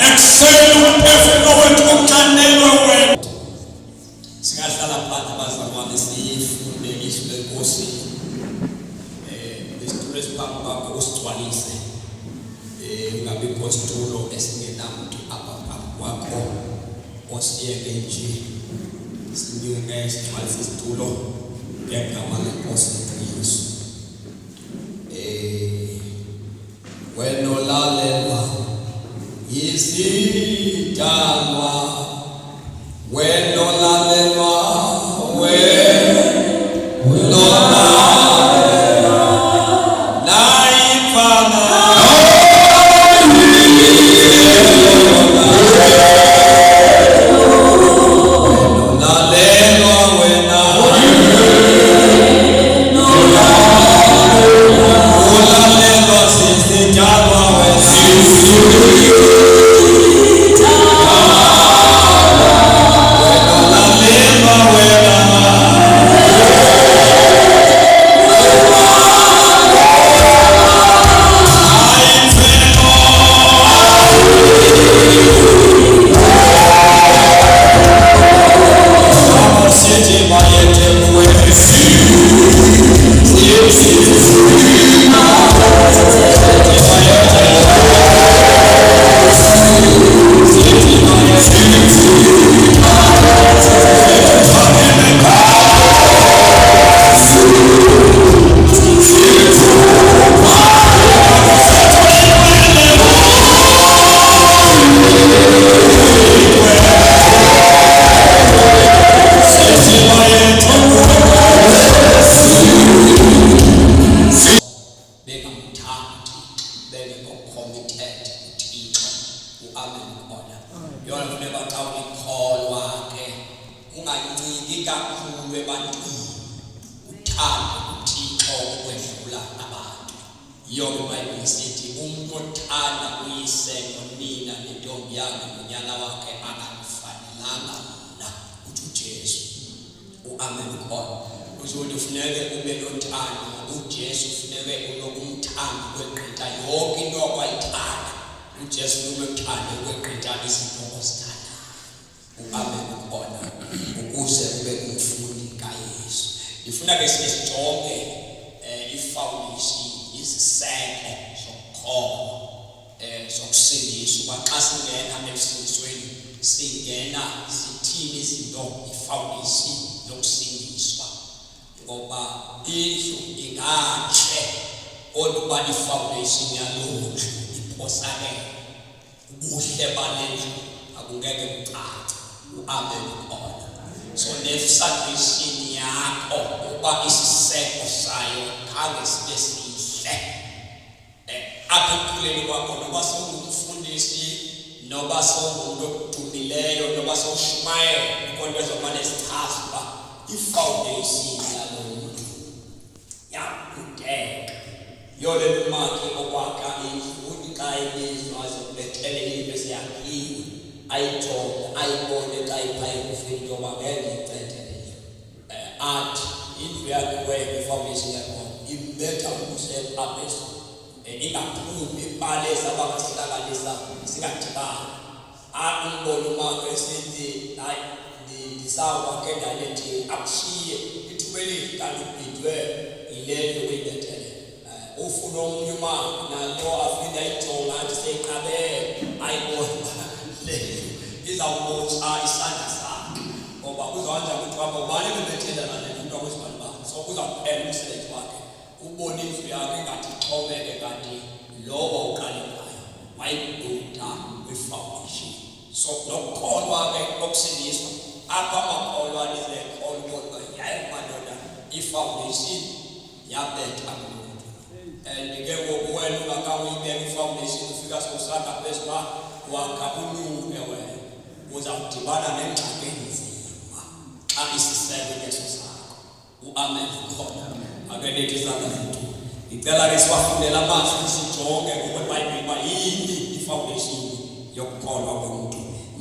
Excel umphefumulo wethu uxanelwe wena. Singahlala phansi abazalwane sifunde izwi lenkosi. Isitulo esiphambi kwakho usigcwalise. Ungabi positulo esingenamuntu apha phambi kwakho. Osiyeke nje. Sinyuke sigcwalise isitulo ngegama lenkosi Yesu. Wena olalelwa izidalwa, wena olalelwa, wena olalelwa naifana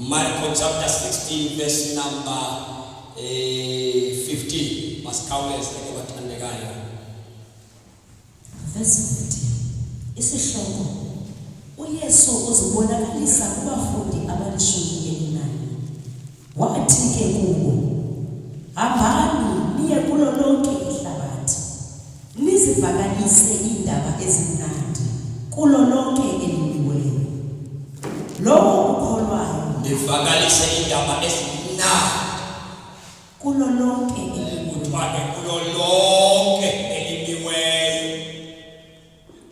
Marko chapter 16 verse number 15. Maskawuleza kubathandekayo. Verse 15. Isihloko uYesu uzibonakalisa kubafundi abalishumi nanye. Wathi ke kubo, hambani niye kulo lonke ihlabathi, nizivakalise indaba ezimnandi kulo lonke eliliweyo. Lowo ukholwayo nivakalise indaba ezimnandi kulo lonke kulo lonke elimiweyo.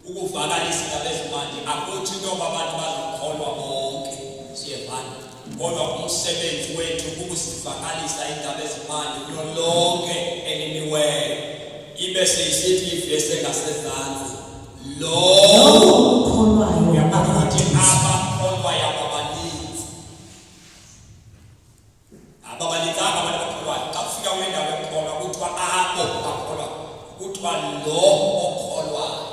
Ukuvakalisa indaba ezimnandi akuthi noma abantu bazakholwa bonke siyevana, kodwa umsebenzi wethu ukusivakalisa indaba ezimnandi kulo lonke elimiweyo. Ibe seyisithi ivesi engasezansi, lowo ukholwayo ukuthi abakholwayo ababaninzi. Ababalinganga abantu abakholwayo. Xa kufika kwendawo yokukholwa kuthiwa abo bakholwa, kuthiwa lo okholwayo.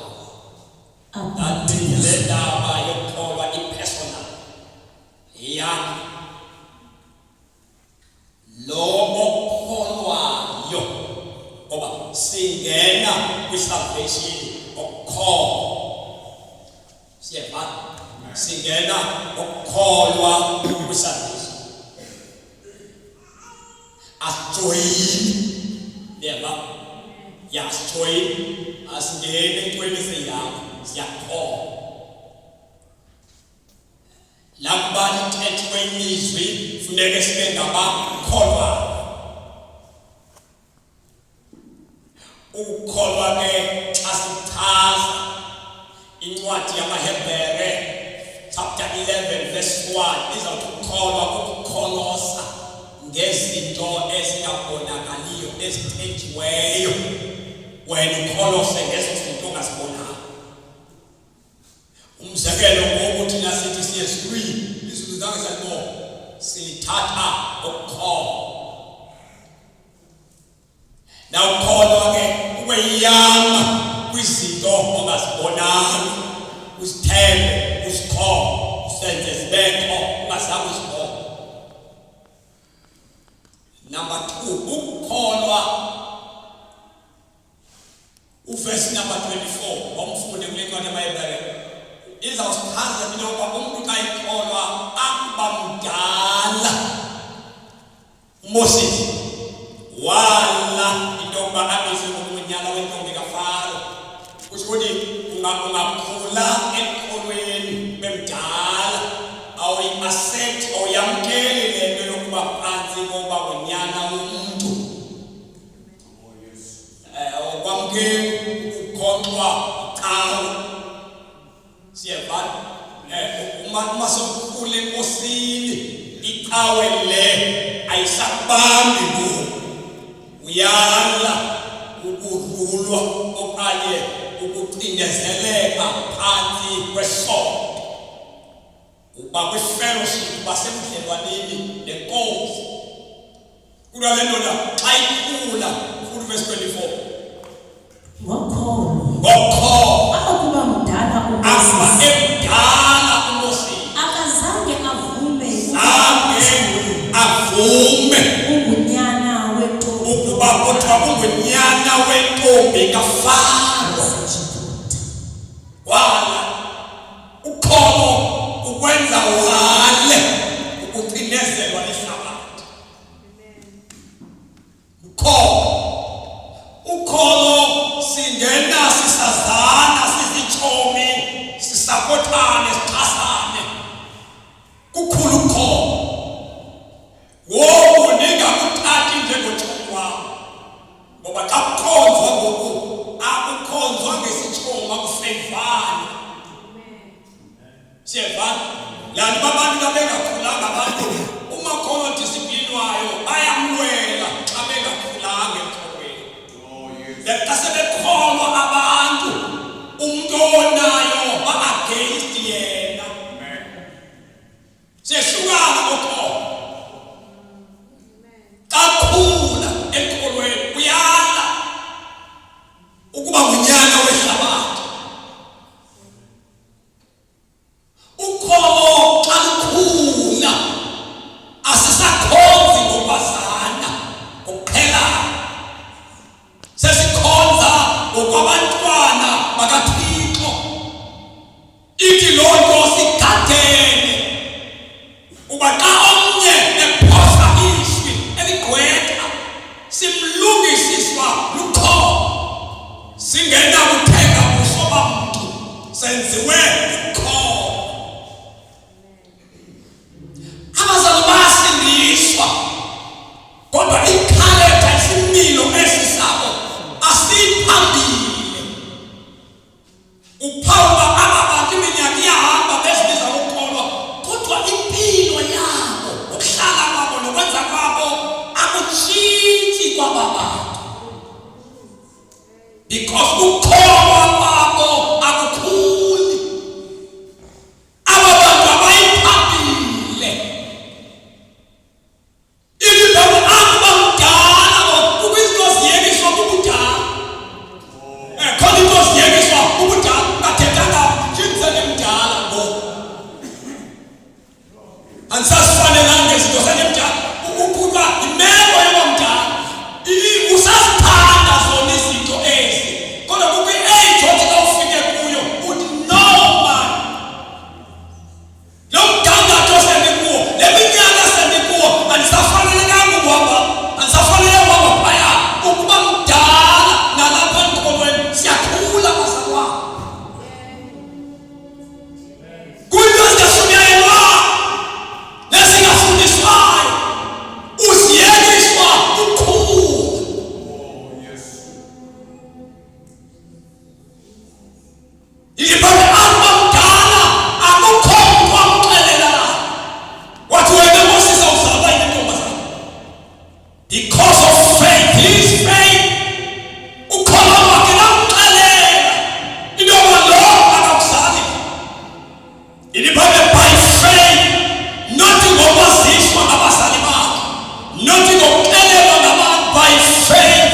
That means le ndaba yokukholwa ipersonal yakho. Lo okholwayo, ngoba singena kwi-salvation okukholwa. Siyevana, singena okukholwa kwi-salvation. Asijoyini, yeva, yasijoyini, asingene entweni seyakho, siyakholwa. Lakubani ithethwe ilizwi funeke sibe ngabakholwayo. Ukukholwa ke xa sichaza incwadi yamaHebhere chapter 11 verse 1 izawuthi ukukholwa kukukholosa ngezinto ezingabonakaliyo ezithethiweyo. Wena ukholose ngezo zinto ongazibonayo. Umzekelo ngokuthi nasithi siyesilwini izulu zange salibona, sithatha ukukholwa. Na ukholwa ke ukweyama kwizinto ongazibonanga, uzithembe, uzikholwe, usenze zibekho ungazange uzibone. Number 2, ukukholwa. Uverse number 24 wamfunde kule ncwadi yamaHebhere izawusichaza into yokuba umuntu xa ekholwa akuba mdala. uMoses wala into yokuba abizwe ngomnyala wentombi kaFaro. Kusho ukuthi ungakhula ekholweni bemdala, awuyi-accept, awuyamkeli le nto yokuba phansi ngoba unyana womuntu. Awukwamkeli ukukholwa cawe. Siyevana, uma sokukhula enkosini icawe le ayisakubambi kuwo. Uyala ukurulwa okanye ukucindezeleka phansi kwesondo. Uba kwi-fellowship basemdlelwaneni nenkosi. Kulo le ndoda xa ikhula, verse 24. Ngokholwa akuba mdala uMoses akazange avume ungunyana wentombi ukuba kuthiwa ungunyana wentombi kaFaro. Wala ukholo ukwenza wale ukucinezelwa lihlabathi. Ukholo singena sisazana, sisichomi, sisapothane, sixhasane. Kukhulu ukholo. Ngoku ningakuthathi njengotshomi wam, ngoba xa kukhonzwa ngoku akukhonzwa ngesitshomi, akufeyivani. Siyevana, yanti abantu xa bengakhulanga abantu umakholwa disiplinwayo bayamlwela xa bengakhulanga emkholweni. Xa sebekholwa abantu umntu onayo ba-against yena. Siyehlukana ngokholwa. Xa khula emkholweni uyala ukuba ngunyana wehlabathi. Ukholo xa lukhula asisakhonzi ngokwazana, ngokuqhelana. Sesikhonza ngokwabantwana bakaThixo. Ithi loo nto kuba xa omnye ephosa ishwi eligqwetha simlungisiswa lukholo singena kuthenga buso bamntu senziwe lukholo. Abazali basindiswa kodwa ikharetha isimilo esisabo asiphambili. Uphawula aba bantu iminyaka iyahamba bezibiza ukukholwa kodwa impilo yabo ukuhlala kwabo nokwenza kwabo akutshintshi kwaba bantu because ukukholwa kwabo akukhuli. Aba bantu abayiphambile ilibele aba mdala ukwizinto ziyekiswa kubudala khona into ziyekiswa kubudala kathethanga njimzele mdala ngoku ansasifanelanga izinto zanemdala ukuba imeko yomdala usazithanda zona izinto ezi kodwa kukwi-age othi xa ufike kuyo uthi no man lo mgangatho sendikuwo le minyaka sendikuwo andisafanelekanga ukuhamba andisafanele ukuhamba phaya ukuba mdala nalapha emqolweni siyakhula bazalwane kuyinto ezingashunyayelwayo nezingafundiswayo uziyekiswa ukhula. Ilibane aba mdala akukho mntu amxelelayo wathi wena mosisa uzalwa yintombazana because of faith. His faith ukholo wakhe lamxelela into yoba lo akakuzali. Ilibane by faith nothi ngokwaziswa ngabazali bakhe nothi ngokuxelelwa ngabantu by faith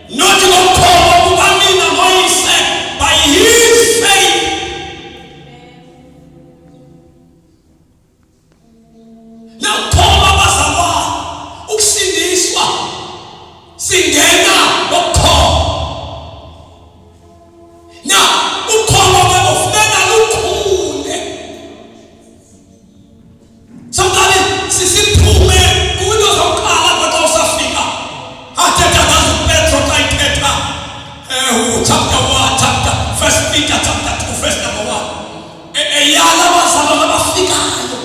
nothi ngokukholwa kukanina noyise by his faith. Nakukholwa bazalwane ukusindiswa singena ngokukholwa. Na ukholwa kwabo kufuneka lukhule. Sometimes sisiphume kuzo zokuqala xa usafika athetha ngazo uPetro xa ithetha chapter 1 chapter 1 Peter chapter 2 verse number 1 eyala abazalwane abafikayo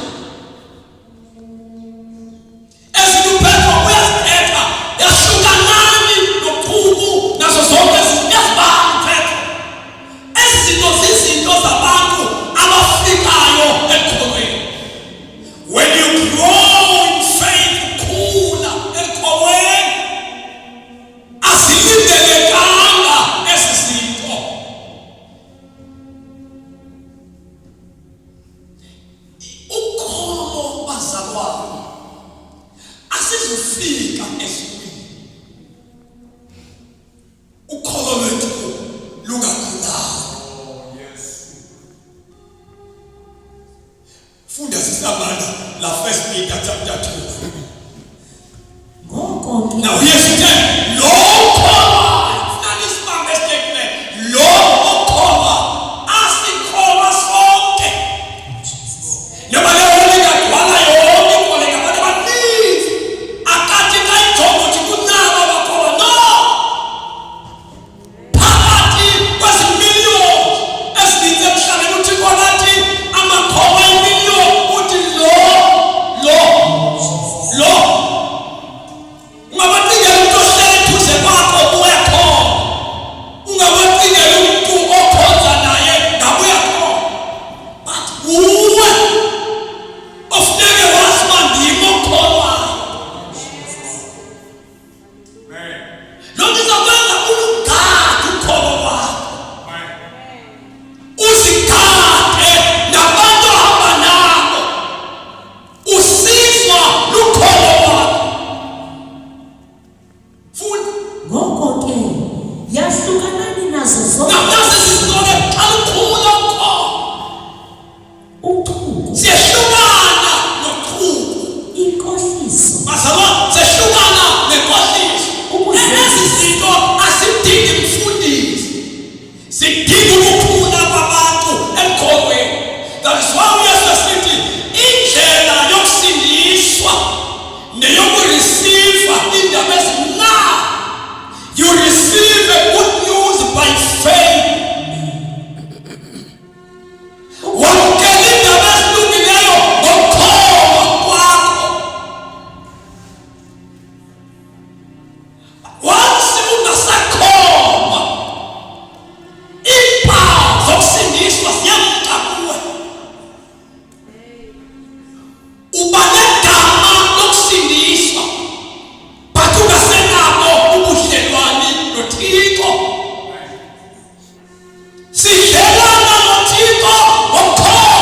ezithi uPetro uyazithetha yahlukanani noqhubu nazo zonke ziyazibanga uPetro. Ezi zinto zizinto zabantu abafikayo ekholweni. When you grow in faith ukhula ekholweni asilindelekanga ezi zinto. Ukholo bazalwane asizofika ezulwini ukholo lwethu lungakhulanga. Funda sisamana la 1 Peter chapter 2. Ngoko ke Now here's the thing. Lo ukholwa funani sibambe statement. Lo ukholwa asikholwa sonke. Noma leyo ngagcwala yonke inkoleka abantu abaninzi akathi kayijonga ukuthi kunabo abakholwa no. Phakathi kwezimiliyoni ezininzi emhlabeni uThixo nathi amakholwa imiliyoni uthi lo ungabanikela umuntu ohlele eduze ubanegama lokusindiswa but ungasenabo ubudlelwane noThixo. Sidlelana noThixo ngokukholwa.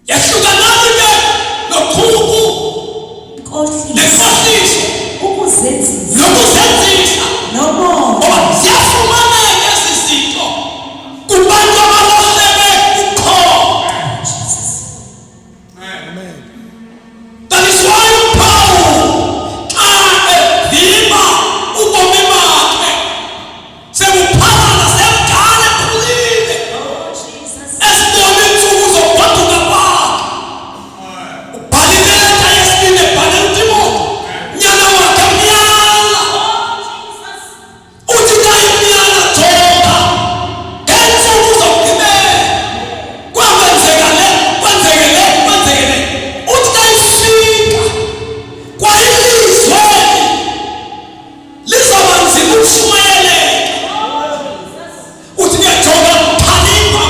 Yahlukanani ke noqhubu nekhohliso ukuzenzisa nokuzenzisa nomoya ngoba ziyafumaneka ezi zinto kubantu abalahleke ukukholwa. That is why uPaul xa evimba ubomi bakhe sebuphala sebudala ekhulile esibona iintsuku zokwaduka kwakhe. Ubhalile ileta yesibini ebhalela uTimothi, nyana wakhe myala. Uthi xa imyala jonga ngeentsuku zokugqibela kwenzeke le. Uthi xa ifika kwayilizweni lizawuba nzima ukushumayeleka. Uthi ndiyajonga khalipha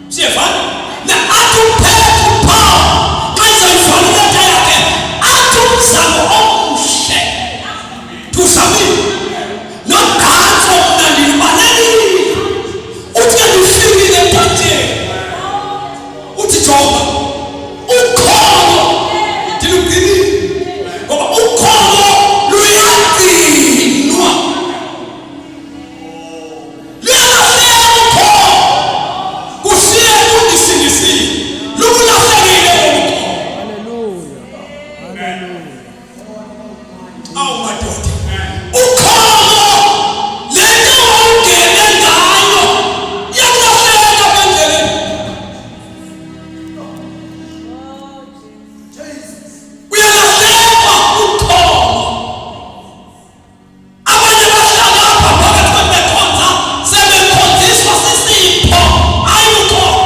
siyevana na athi uphethe uPaul xa izoyivala ileta yakhe athi umzamo omhle tuzamile nogantso mna ndilibalelile. Uthi ke ndifikile emthatheni uthi jonga ukholo ndilugqibile ngoba ukholo luyagcinwa luyalahleka. Ukholo kusiye kundisindisile lukulahlekile awu madoda. Ukholo le nto wawungene ngayo iyakulahleka apha endleleni. Uyalahleka ukholo. Abanye bahlala apha phakathi kwebekhonza sebekhonziswa sisipho hayi ukholo.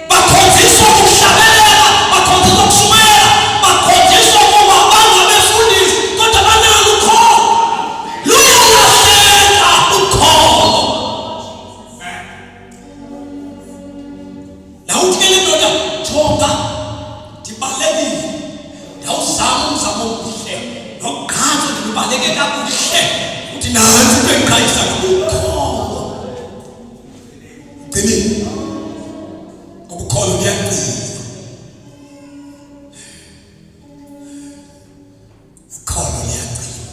Bakhonziswa ukuhlabelela, bakhonziswa ukushumayela, bakhonziswa ukuba bangabefundisi kodwa banalo ukholo. Luyalahleka ukholo. Nawuthi ke le ndoda jonga ndibalekile, ndawuzama umzamo omhle nogqatso ndilubaleke kakuhle. Uthi nantsi into endiqhayisa ukholo. Ugcinile ngoba ukholo luyagcina. Ukholo luyagcina.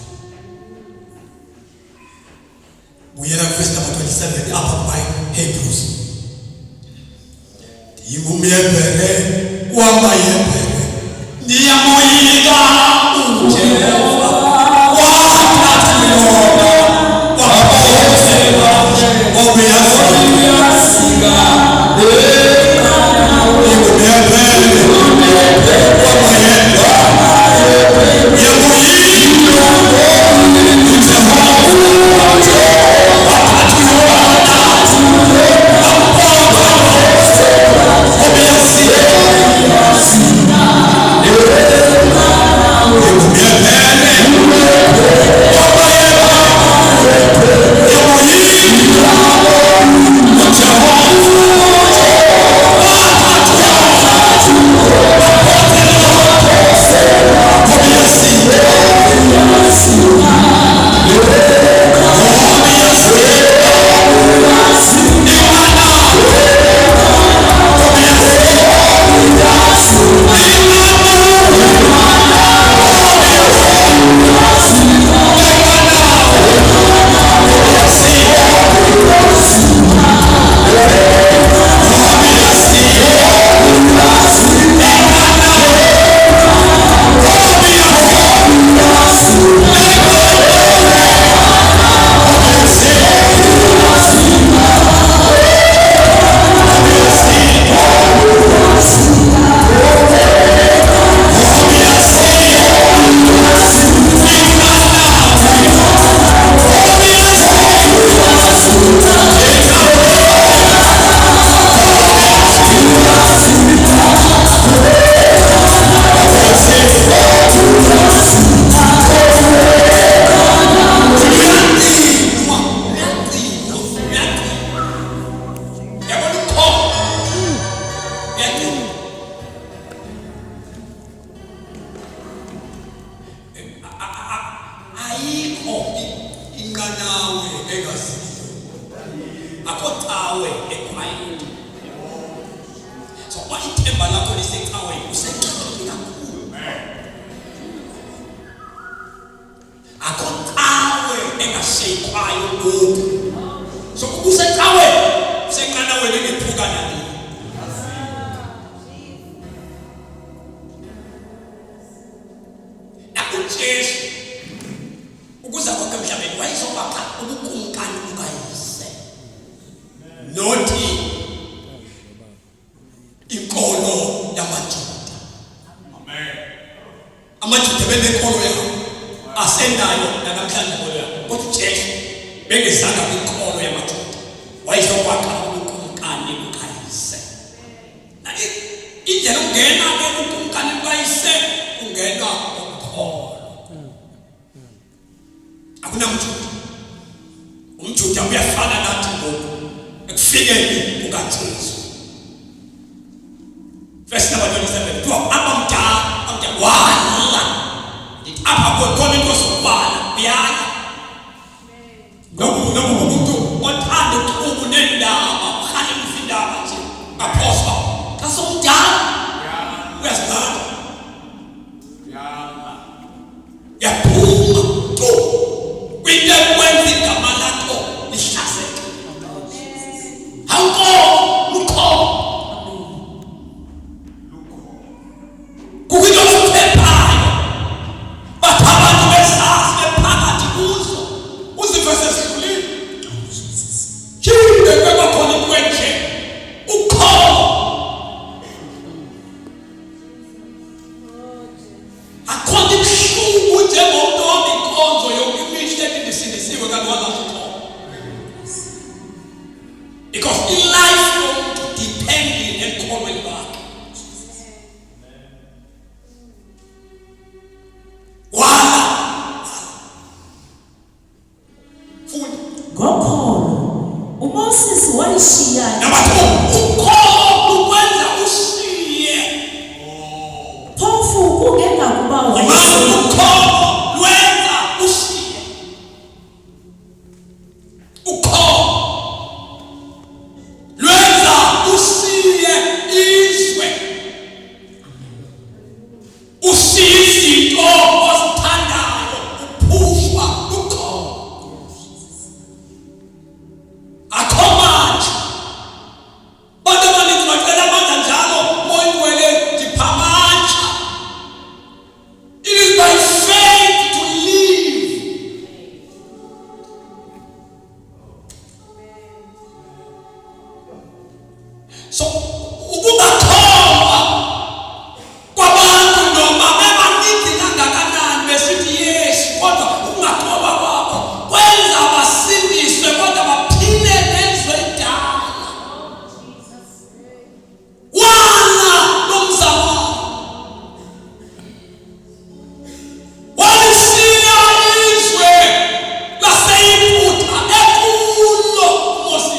Buyela verse number 27 apha kwaHebrews. Ndingumyebhele wamayebhele, ndiyamoyika uJehova wathatha yona waphosela obuyasika. Ndingumyebhele wamayebhele, ndiyamoyika uJehova wathatha yona ayikho inqanawe engaziyo, akho cawe equiet. So uma ithemba lakho lisecaweni useqinile kakhulu. Akho cawe engashayikwayo kubo. So usecawe usenqanawe lengethuka nani. Jesu ukuza kwakhe emhlabeni wayezokwakha ubukumkani bukayise, nothi inkolo yamaJuda. Amen. AmaJuda benenkolo yabo asendayo namhlanje inkolo yabo, kodwa uJesu bengezanga kwinkolo yamaJuda, wayezokwakha ubukumkani bukayise. Indlela ungena ke ubukumkani bukayise ungena akunamjuda. Umjuda uyafana nathi ngoku ekufikeni kukaJesu. Verse number 27. Kuba abamdala wala ndithi apha khona into zokwala uyala. Ngoba umuntu othanda ukuba nendaba khali mfindaba nje aphosa xa somdala uyazibala yaphuma tu kwinto ekwenza igama lakho lihlaseke. Awukho lukho kukwinto ozithembayo, but abantu besazi bephakathi kuzo uzive sesidlulile. Jinde kwebakhona into enje ukholo akhona ibuhlungu njengomuntu onekonzo yokumisha endisindisiwe kanti wazazikho. Because in life don't depend ekholweni bakhe. Wala futhi ngokholo uMoses wayishiya nabathu ukholo ukwenza ushiye phofu kungengakuba imali ukholo lwenza ushiye. Ukholo lwenza ushiye izwe, ushiye izinto ozithandayo, uphushwa ukholo. Akho manje bantu abaninzi bacela amandla njalo moya ingcwele ndiphamatsha. It is by faith to live. So ukungakholwa kwabantu noma bebaninzi kangakanani besithi Yesu, kodwa ukungakholwa kwabo kwenza basindiswe kodwa baphile nezwe idala. Wala nomzamo walishiya izwe laseYiputa ekulo uMoses.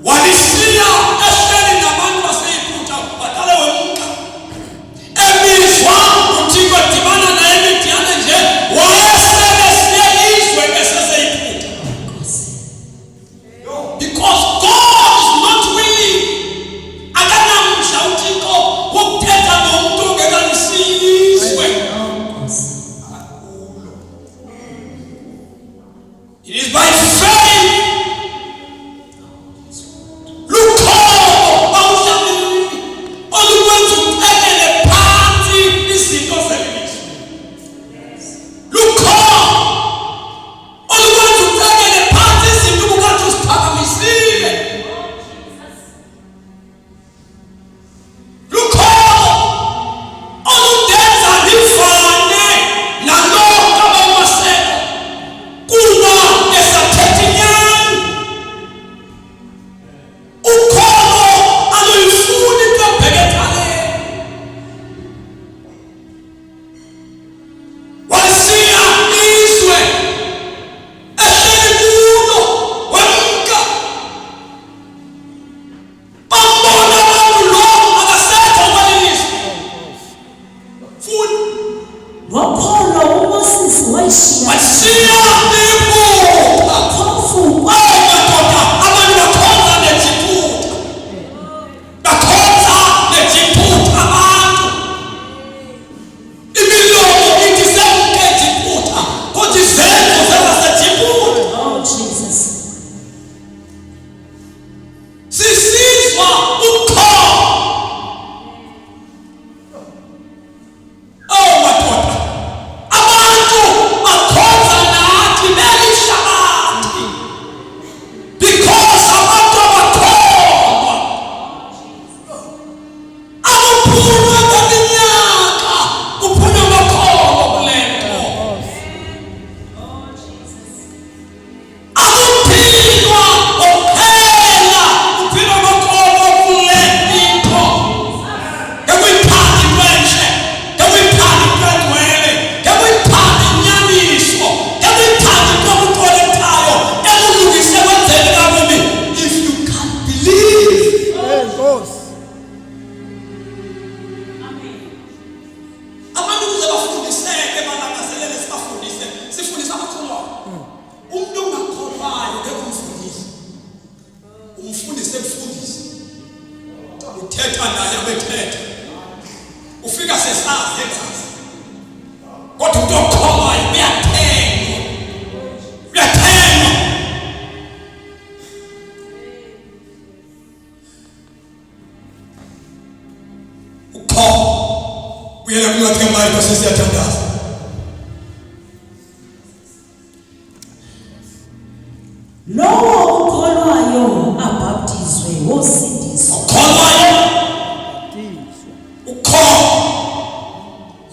Walishiya ehleli nabantu baseYiputa badala wemka emizwa uThixo edibana naye eMidiyani nje wayeselesiye izwe eseseYiputa. Because God is not willing. Akanamdla uThixo wokuthetha nomuntu ongekalisiyi izwe. It is by faith. Look uthetha naye abethetha ufika sesazi egazi kodwa umuntu okhomayo uyathengwa uyela kuncwadi kaMarko sesiyathandaza lowo ukholwayo abhaptizwe wosindiswa ukholwayo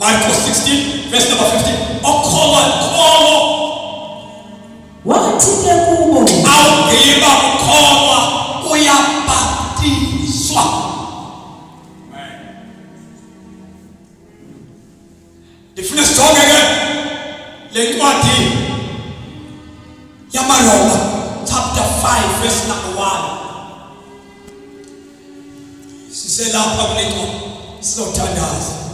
Marko 16 verse number 15 ukholwa wathi ke kubo awugqiba ukholwa uyabhaptizwa ndifuna sijonge ke le ncwadi yamaroma chapter 5 verse number 1 siselapha kule ncwadi sizothandaza